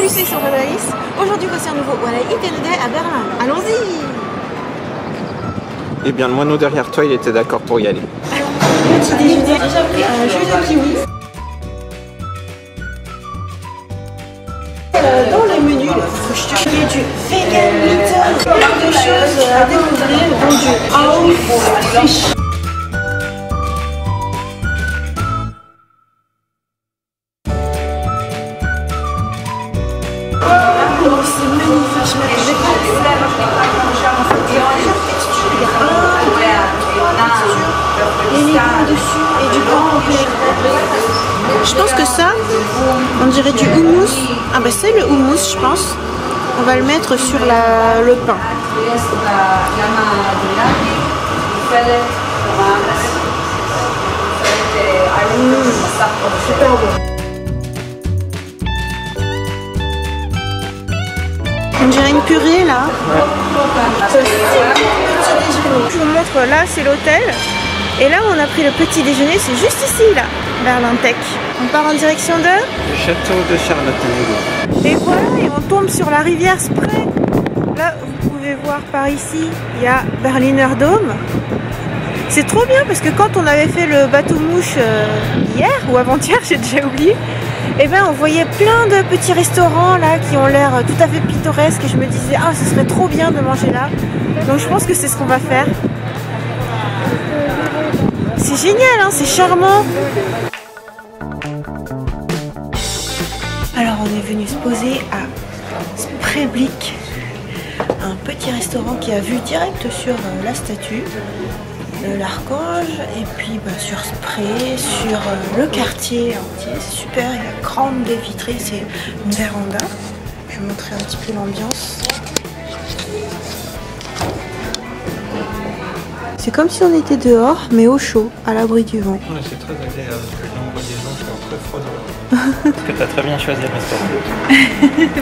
Salut, c'est Sandra Alice. Aujourd'hui, voici un nouveau Voilà Itenede à Berlin. Allons-y. Eh bien, le moineau derrière toi, il était d'accord pour y aller. Alors, petit déjeuner, j'ai déjà pris un jus de kiwi. Dans le menu, il y a du vegan meat, plein de choses à découvrir, dont du Auffisch. Oh, c'est magnifique, je m'attendais pas à ça. En fait, il y a plusieurs textures, il y a trois textures, les légumes dessus et du pain en blé. Je pense que ça, on dirait du houmous. Ah bah c'est le houmous, je pense. On va le mettre sur le pain. Super bon. On dirait une purée là. C'est le petit déjeuner. Je vous montre là, c'est l'hôtel. Et là où on a pris le petit déjeuner, c'est juste ici là, Berlin Tech. On part en direction de Château de Charlottenburg. Et voilà, et on tombe sur la rivière Spree. Là, vous pouvez voir par ici, il y a Berliner Dom. C'est trop bien parce que quand on avait fait le bateau mouche hier ou avant-hier, j'ai déjà oublié, et ben on voyait plein de petits restaurants là qui ont l'air tout à fait pittoresques et je me disais ah ce serait trop bien de manger là. Donc je pense que c'est ce qu'on va faire. C'est génial, hein, c'est charmant. Alors on est venu se poser à Spreeblick, un petit restaurant qui a vue directe sur la statue de l'archange et puis sur Spree, sur le quartier entier. C'est super, il y a grande baie vitrée, c'est une véranda. Je vais vous montrer un petit peu l'ambiance. C'est comme si on était dehors, mais au chaud, à l'abri du vent. Ouais, c'est très agréable. Là, on voit des gens qui ont très froid dehors. Parce que tu as très bien choisi le restaurant.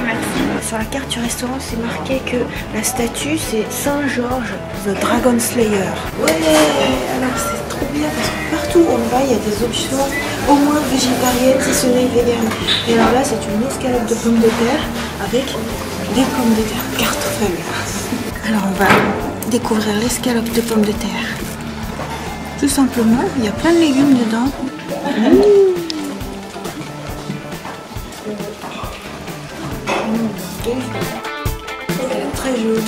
Merci. Sur la carte du restaurant, c'est marqué que la statue, c'est Saint George, the Dragon Slayer. Ouais, alors c'est trop bien parce que partout où on va, il y a des options au moins végétariennes, si ce n'est vegan. Et alors là, c'est une escalope de pommes de terre avec des pommes de terre kartoffeln. Alors on va découvrir l'escalope de pommes de terre. Tout simplement, il y a plein de légumes dedans. Très joli.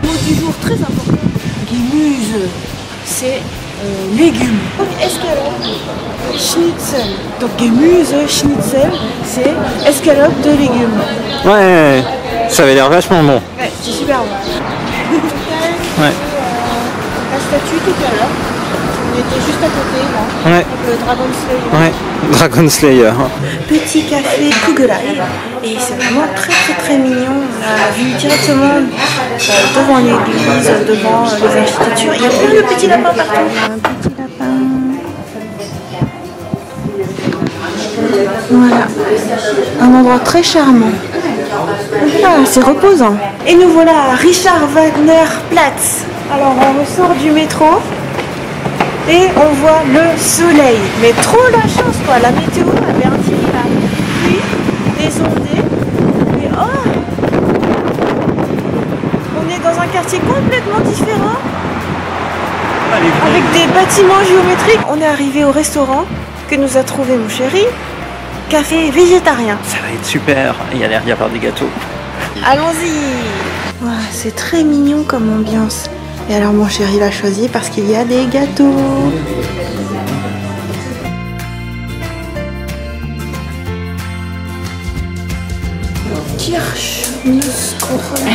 Mot du jour très important. Gemüse, c'est légumes. Escalope, schnitzel. Donc Gemüse, schnitzel, c'est escalope de légumes. Ouais, ça avait l'air vachement bon. Ouais, c'est super bon. Ouais. La statue tout à l'heure. On était juste à côté là. Ouais. Avec le Dragon Slayer. Ouais, Dragon Slayer. Petit café Kugelai. Et c'est vraiment très mignon. On a vu directement devant l'église, devant les architectures. Il y a plein de petits lapins partout. Un petit lapin. Voilà. Un endroit très charmant. Ah, c'est reposant. Et nous voilà à Richard Wagner Platz. Alors on ressort du métro. Et on voit le soleil. Mais trop la chance quoi. La météo avait un petit là. Puis des ondées. Et oh, on est dans un quartier complètement différent. Avec des bâtiments géométriques. On est arrivé au restaurant que nous a trouvé mon chéri. Café végétarien. Ça va être super. Il y a l'air d'y avoir des gâteaux. Allons-y. Wow, c'est très mignon comme ambiance. Et alors mon chéri l'a choisi parce qu'il y a des gâteaux. Kirschnusskuchen.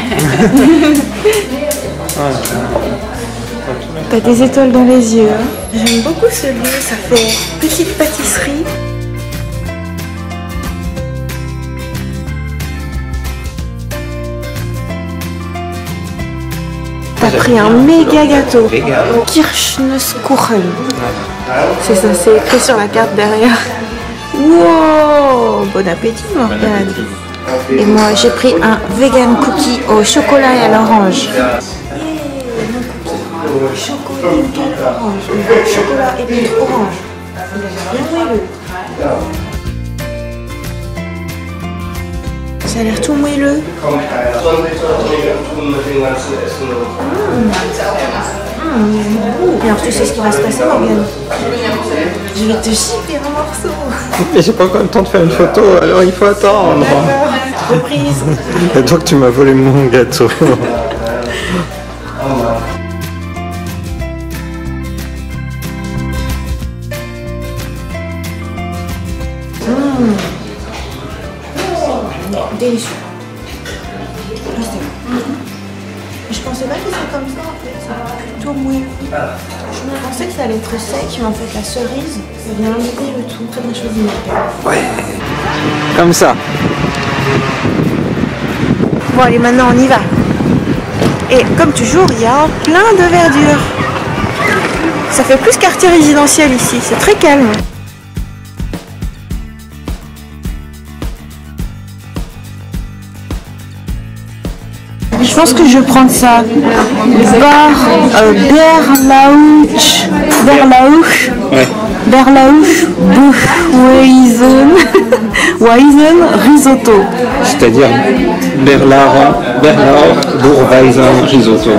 T'as des étoiles dans les yeux. Hein. J'aime beaucoup ce lieu, ça fait petite pâtisserie. T'as pris un méga gâteau. Kirschnusskuchen. C'est ça, c'est écrit sur la carte derrière. Wow, bon appétit Morgane. Et moi j'ai pris un vegan cookie au chocolat et à l'orange. Chocolat et orange. bien moelleux. Ça a l'air tout moelleux. Alors tu sais ce qui va se passer, Morgane? Je vais te chipper un morceau. Mais j'ai pas encore le temps de faire une photo, alors il faut attendre. Reprise. Et donc tu m'as volé mon gâteau. Délicieux. Je pensais pas que c'était comme ça en fait. C'est plutôt mouillé. Je pensais que ça allait être sec, mais en fait la cerise, ça vient enlever le tout. Très bien choisi. Ouais. Comme ça. Bon allez, maintenant on y va. Et comme toujours, il y a plein de verdure. Ça fait plus quartier résidentiel ici, c'est très calme. Je pense que je vais prendre ça. Bärlauch Weisen risotto. C'est-à-dire Bärlauch risotto.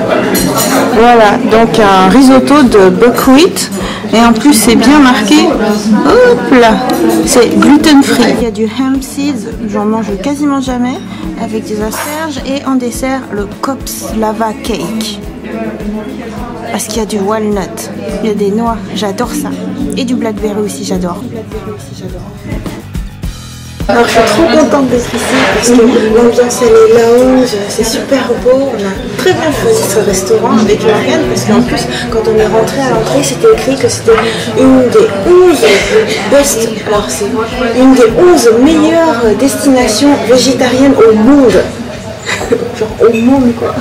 Voilà, donc un risotto de buckwheat. Et en plus c'est bien marqué. Hop là, c'est gluten free. Il y a du hemp seeds, j'en mange quasiment jamais, avec des asperges et en dessert le Kops lava cake. Parce qu'il y a du walnut, il y a des noix, j'adore ça. Et du blackberry aussi, j'adore. Alors je suis trop contente d'être ici parce que l'ambiance elle est lounge, c'est super beau. On a très bien choisi ce restaurant avec Morgane parce qu'en plus quand on est rentré à l'entrée c'était écrit que c'était une des 11 best, alors c'est une des 11 meilleures destinations végétariennes au monde. Genre au monde quoi.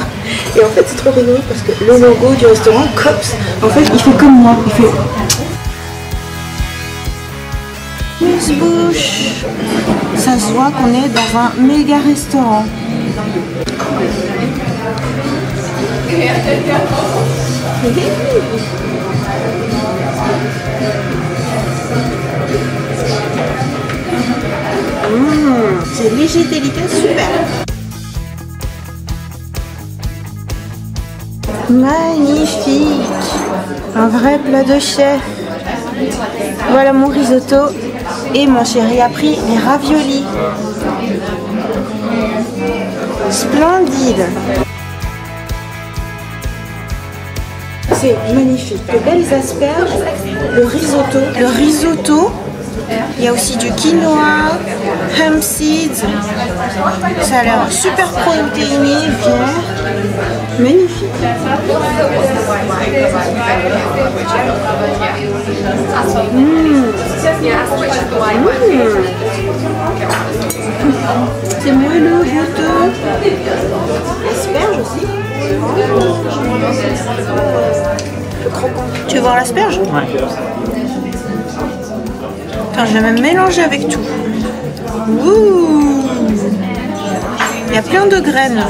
Et en fait c'est trop rigolo parce que le logo du restaurant Kops, en fait il fait comme moi, il fait bouche. Ça se voit qu'on est dans un méga restaurant. C'est léger, délicat, super. Magnifique. Un vrai plat de chef. Voilà mon risotto. Et mon chéri a pris les raviolis. Splendide. C'est magnifique. De belles asperges. Le risotto. Il y a aussi du quinoa, hemp seeds. Ça a l'air super protéiné, vert. Magnifique. C'est moelleux, goûteux. Asperge aussi. Tu veux voir l'asperge? Ouais. Attends, je vais même mélanger avec tout. Ouh. Il y a plein de graines.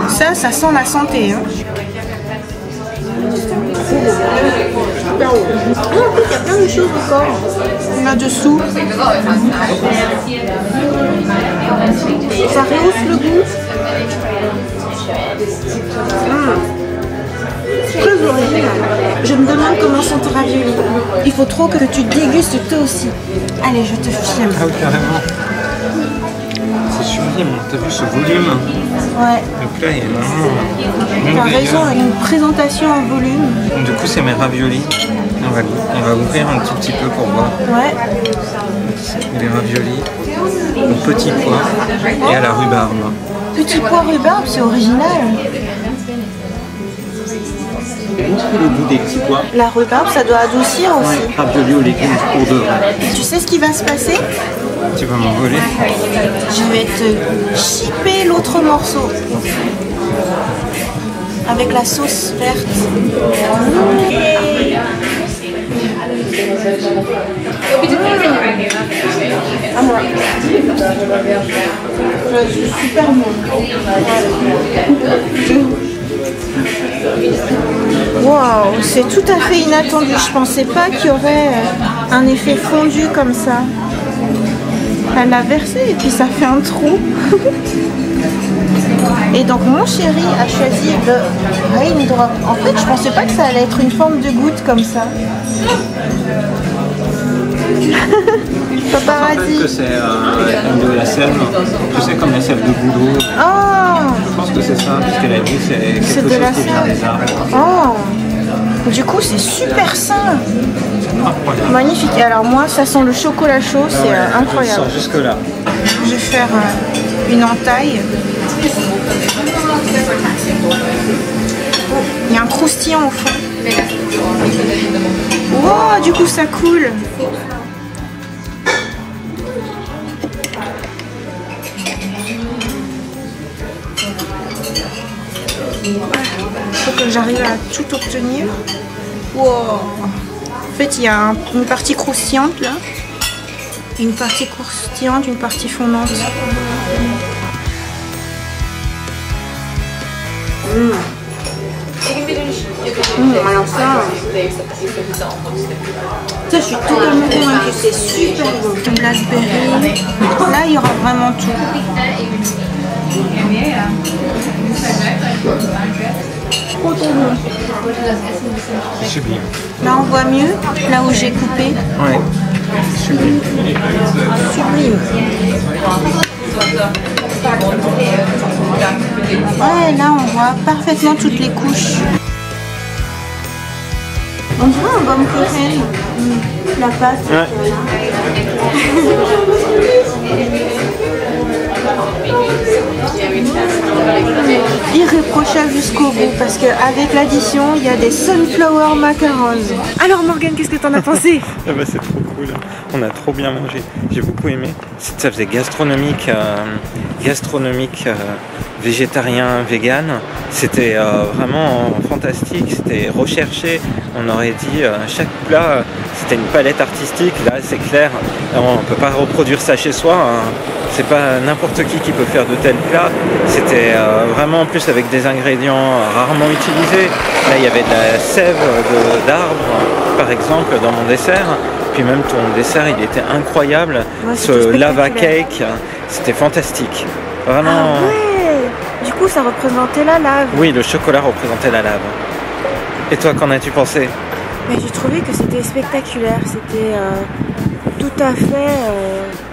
Ça sent la santé. Hein. Ah, en fait, il y a plein de choses encore. Là-dessous. Ça rehausse le goût. Très original. Je me demande comment sont tes raviolis. Il faut trop que tu dégustes toi aussi. Allez, je te filme. Ah oui, carrément. C'est sublime, t'as vu ce volume? Ouais. Le plat est vraiment... T'as raison, une présentation en volume. Du coup, c'est mes raviolis. On va ouvrir un tout petit peu pour voir. Ouais. Les raviolis au petit pois et à la rhubarbe. Petit pois rhubarbe, c'est original. Le goût des petits pois. La rhubarbe, ça doit adoucir aussi. Ouais, raviolis aux légumes pour de vrai. Et tu sais ce qui va se passer? Tu vas m'envoler. Je vais te chipper l'autre morceau. Avec la sauce verte. À moi. C'est super bon. Waouh, c'est tout à fait inattendu. Je pensais pas qu'il y aurait un effet fondu comme ça. Elle l'a versé et puis ça fait un trou. Et donc mon chéri a choisi le Raindrop. En fait, je pensais pas que ça allait être une forme de goutte comme ça. Paparazzi. Que c'est de la sève, tu sais, comme la sève de boulot. Oh, Je pense que c'est ça, parce qu'elle a dit c'est quelque chose de la qui vient sève. des arbres. Oh, du coup c'est super sain. Incroyable. Magnifique. Et alors moi, ça sent le chocolat chaud, c'est incroyable. Je sens jusque là. Je vais faire une entaille. Il y a un croustillant au fond. Wow, du coup ça coule. Il faut que j'arrive à tout obtenir. Wow. En fait, il y a une partie croustillante là. Une partie croustillante, une partie fondante. Alors ça, je suis totalement convaincue, c'est super bon. Blackberry, là il y aura vraiment tout. Trop bon. Sublime. Là on voit mieux, là où j'ai coupé. Ouais. Sublime. Sublime. Ouais, là on voit parfaitement toutes les couches. On dirait un Baumkuchen, la pâte. Ouais. Irréprochable jusqu'au bout parce qu'avec l'addition il y a des sunflower macarons. Alors Morgane, qu'est-ce que t'en as pensé? Ah bah, c'est trop cool, on a trop bien mangé, j'ai beaucoup aimé. Ça faisait gastronomique, végétarien, vegan. C'était vraiment fantastique, c'était recherché. On aurait dit chaque plat, c'était une palette artistique. Là c'est clair, on ne peut pas reproduire ça chez soi. Hein. C'est pas n'importe qui peut faire de tels plats. C'était vraiment en plus avec des ingrédients rarement utilisés. Là il y avait de la sève d'arbre par exemple dans mon dessert. Puis même ton dessert il était incroyable. Ouais, ce lava cake, c'était fantastique. Vraiment. Ah ouais. Du coup ça représentait la lave. Oui, le chocolat représentait la lave. Et toi, qu'en as-tu pensé? Mais j'ai trouvé que c'était spectaculaire. C'était tout à fait...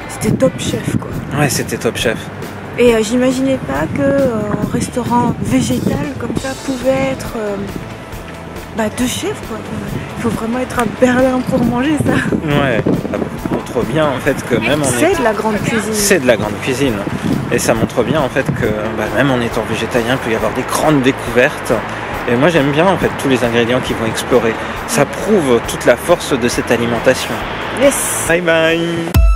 c'était top chef quoi. Ouais, c'était top chef. Et j'imaginais pas qu'un restaurant végétal comme ça pouvait être de chef quoi. Il faut vraiment être à Berlin pour manger ça. Ouais, ça montre bien en fait que même c'est de la grande cuisine. C'est de la grande cuisine. Et ça montre bien en fait que même en étant végétalien, il peut y avoir des grandes découvertes. Et moi j'aime bien en fait tous les ingrédients qu'ils vont explorer. Ça prouve toute la force de cette alimentation. Yes. Bye bye.